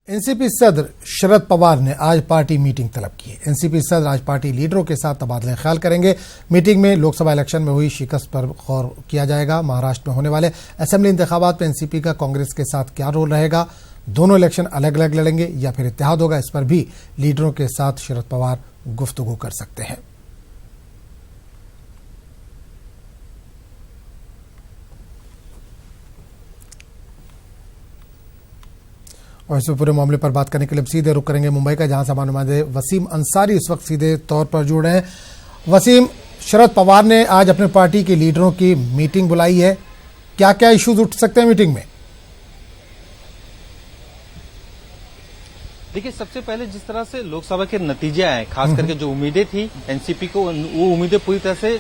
NCP सदर शरद पवार ने आज पार्टी मीटिंग तलब की है। एनसीपी सदर आज पार्टी लीडरों के साथ तबादला ख्याल करेंगे। मीटिंग में लोकसभा इलेक्शन में हुई शिकस्त पर गौर किया जाएगा। महाराष्ट्र में होने वाले असेंबली इंतखाबात में एनसीपी का कांग्रेस के साथ क्या रोल रहेगा, दोनों इलेक्शन अलग अलग लड़ेंगे या फिर इत्तेहाद होगा, इस पर भी लीडरों के साथ शरद पवार गुफ्तगू कर सकते हैं। और इस पूरे मामले पर बात करने के लिए सीधे रुख करेंगे मुंबई का, जहां सभा नुमाइंदे वसीम अंसारी इस वक्त सीधे तौर पर जुड़ रहे हैं। वसीम, शरद पवार ने आज अपने पार्टी के लीडरों की मीटिंग बुलाई है, क्या क्या इश्यूज उठ सकते हैं मीटिंग में? देखिए, सबसे पहले जिस तरह से लोकसभा के नतीजे आए, खास करके जो उम्मीदें थी एनसीपी को, वो उम्मीदें पूरी तरह से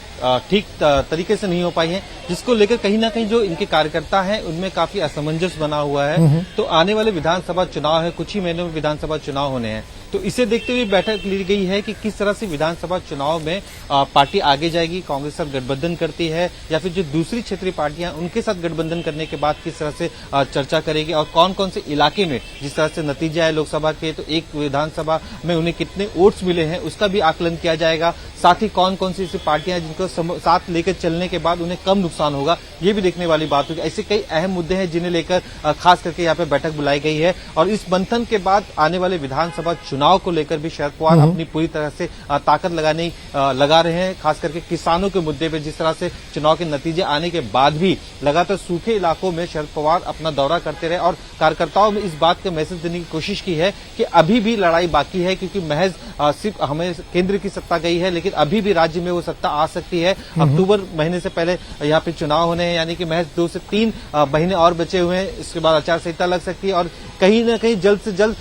ठीक तरीके से नहीं हो पाई हैं, जिसको लेकर कहीं ना कहीं जो इनके कार्यकर्ता हैं उनमें काफी असमंजस बना हुआ है। तो आने वाले विधानसभा चुनाव है, कुछ ही महीनों में विधानसभा चुनाव होने हैं, तो इसे देखते हुए बैठक ली गई है कि किस तरह से विधानसभा चुनाव में पार्टी आगे जाएगी, कांग्रेस साथ गठबंधन करती है या फिर जो दूसरी क्षेत्रीय पार्टियां उनके साथ गठबंधन करने के बाद किस तरह से चर्चा करेगी, और कौन कौन से इलाके में जिस तरह से नतीजे आए लोकसभा के, तो एक विधानसभा में उन्हें कितने वोट्स मिले हैं उसका भी आकलन किया जाएगा। साथ ही कौन कौन सी ऐसी पार्टियां जिनको साथ लेकर चलने के बाद उन्हें कम नुकसान होगा, ये भी देखने वाली बात होगी। ऐसे कई अहम मुद्दे हैं जिन्हें लेकर खास करके यहाँ पे बैठक बुलाई गई है, और इस मंथन के बाद आने वाले विधानसभा चुनाव को लेकर भी शरद पवार अपनी पूरी तरह से ताकत लगा रहे हैं। खास करके किसानों के मुद्दे पे जिस तरह से चुनाव के नतीजे आने के बाद भी लगातार सूखे इलाकों में शरद पवार अपना दौरा करते रहे, और कार्यकर्ताओं में इस बात का मैसेज देने की कोशिश की है कि अभी भी लड़ाई बाकी है, क्योंकि महज सिर्फ हमें केंद्र की सत्ता गई है, लेकिन अभी भी राज्य में वो सत्ता आ सकती है। अक्टूबर महीने से पहले यहाँ पे चुनाव होने हैं, यानी कि महज 2 से 3 महीने और बचे हुए हैं। इसके बाद आचार संहिता लग सकती है और कहीं न कहीं जल्द से जल्द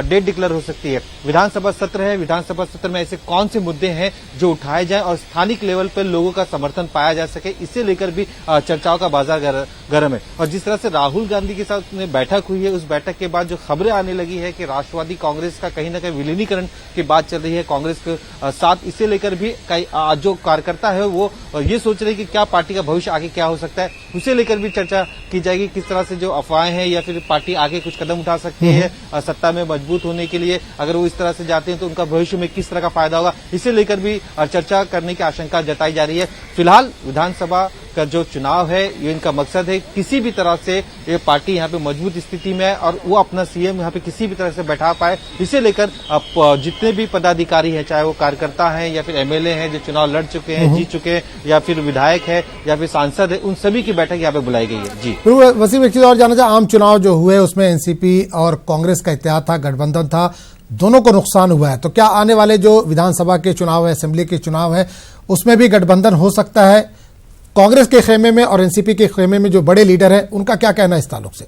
डेट डिक्लेयर हो सकती है। विधानसभा सत्र है, विधानसभा सत्र में ऐसे कौन से मुद्दे हैं जो उठाए जाए और स्थानिक लेवल पर लोगों का समर्थन पाया जा सके, इसे लेकर भी चर्चाओं का बाजार गर्म है। और जिस तरह से राहुल गांधी के साथ में बैठक हुई है, उस बैठक के बाद जो खबरें आने लगी है कि राष्ट्रवादी कांग्रेस का कहीं न कहीं विलीनीकरण की बात चल रही है कांग्रेस के साथ, इसे लेकर भी जो कार्यकर्ता है वो ये सोच रहे हैं कि क्या पार्टी का भविष्य आगे क्या हो सकता है, उसे लेकर भी चर्चा की जाएगी। किस तरह से जो अफवाहें हैं या फिर पार्टी आगे कुछ कदम उठा सकती है सत्ता में मजबूत होने के लिए, अगर वो इस तरह से जाते हैं तो उनका भविष्य में किस तरह का फायदा होगा, इसे लेकर भी चर्चा करने की आशंका जताई जा रही है। फिलहाल विधानसभा का जो चुनाव है ये इनका मकसद है, किसी भी तरह से ये पार्टी यहाँ पे मजबूत स्थिति में है और वो अपना सीएम यहाँ पे किसी भी तरह से बैठा पाए, इसे लेकर जितने भी पदाधिकारी हैं, चाहे वो कार्यकर्ता हैं या फिर एमएलए हैं जो चुनाव लड़ चुके हैं, जीत चुके हैं, या फिर विधायक है या फिर सांसद है, उन सभी की बैठक यहाँ पे बुलाई गई है। जी वसीम, एक चीज और जानना चाहे, आम चुनाव जो हुए उसमें एनसीपी और कांग्रेस का इत्तेहाद था, गठबंधन था, दोनों को नुकसान हुआ है, तो क्या आने वाले जो विधानसभा के चुनाव है, असेंबली के चुनाव है, उसमें भी गठबंधन हो सकता है? कांग्रेस के खेमे में और एनसीपी के खेमे में जो बड़े लीडर हैं उनका क्या कहना है इस ताल्लुक से?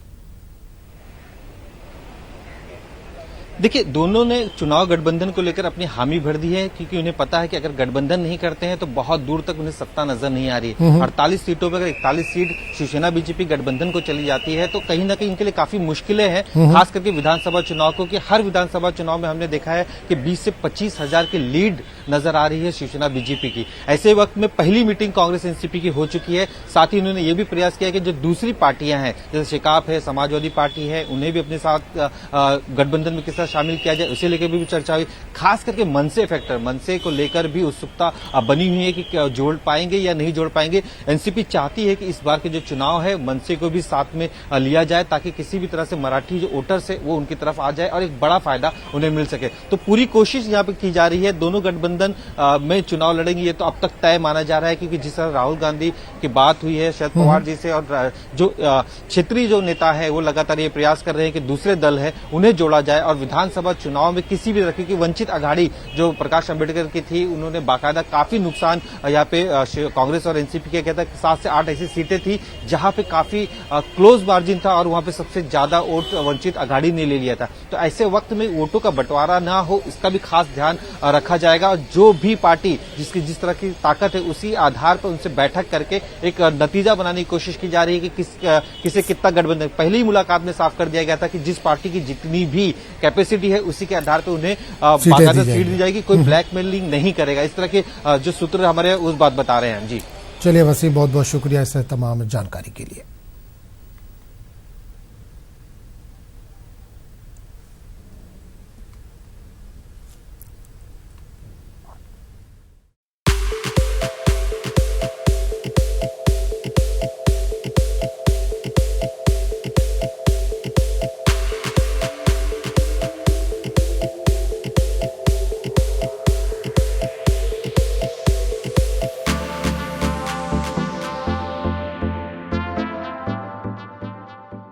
देखिए, दोनों ने चुनाव गठबंधन को लेकर अपनी हामी भर दी है, क्योंकि उन्हें पता है कि अगर गठबंधन नहीं करते हैं तो बहुत दूर तक उन्हें सत्ता नजर नहीं आ रही है। 48 सीटों पर अगर 41 सीट शिवसेना बीजेपी गठबंधन को चली जाती है तो कहीं ना कहीं इनके लिए काफी मुश्किलें हैं, खास करके विधानसभा चुनाव को, कि हर विधानसभा चुनाव में हमने देखा है कि 20 से 25 हजार की लीड नजर आ रही है शिवसेना बीजेपी की। ऐसे वक्त में पहली मीटिंग कांग्रेस एनसीपी की हो चुकी है। साथ ही उन्होंने ये भी प्रयास किया कि जो दूसरी पार्टियां हैं, जैसे शिकाप है, समाजवादी पार्टी है, उन्हें भी अपने साथ गठबंधन में किस तरह शामिल किया जाए, उसे लेकर भी चर्चा हुई। खास करके मनसे फैक्टर, मनसे को लेकर भी उत्सुकता बनी हुई है कि जोड़ पाएंगे या नहीं जोड़ पाएंगे। एनसीपी चाहती है कि इस बार के जो चुनाव है मनसे को भी साथ में लिया जाए, ताकि किसी भी तरह से मराठी जो वोटर्स है वो उनकी तरफ आ जाए और एक बड़ा फायदा उन्हें मिल सके। तो पूरी कोशिश यहाँ पे की जा रही है। दोनों गठबंधन में चुनाव लड़ेंगे ये तो अब तक तय माना जा रहा है, क्योंकि जिस तरह राहुल गांधी की बात हुई है शरद पवार जी से, और जो क्षेत्रीय जो नेता है वो लगातार ये प्रयास कर रहे हैं कि दूसरे दल है उन्हें जोड़ा जाए, और विधानसभा चुनाव में किसी भी तरह की वंचित अघाड़ी जो प्रकाश अंबेडकर की थी, उन्होंने बाकायदा काफी नुकसान यहाँ पे कांग्रेस और एनसीपी के कहता है 7 से 8 ऐसी सीटें थी जहां पे काफी क्लोज मार्जिन था और वहां पे सबसे ज्यादा वोट वंचित अघाड़ी ने ले लिया था। तो ऐसे वक्त में वोटों का बंटवारा ना हो, इसका भी खास ध्यान रखा जाएगा, और जो भी पार्टी जिसकी जिस तरह की ताकत है उसी आधार पर उनसे बैठक करके एक नतीजा बनाने की कोशिश की जा रही है कि किसे कितना गठबंधन। पहली मुलाकात में साफ कर दिया गया था कि जिस पार्टी की जितनी भी कैपेसिटी है उसी के आधार पर उन्हें बाकायदा सीट दी जाएगी, कोई ब्लैकमेलिंग नहीं करेगा। इस तरह के जो सूत्र हमारे उस बात बता रहे हैं। जी चलिए वसीम, बहुत बहुत शुक्रिया इस तमाम जानकारी के लिए।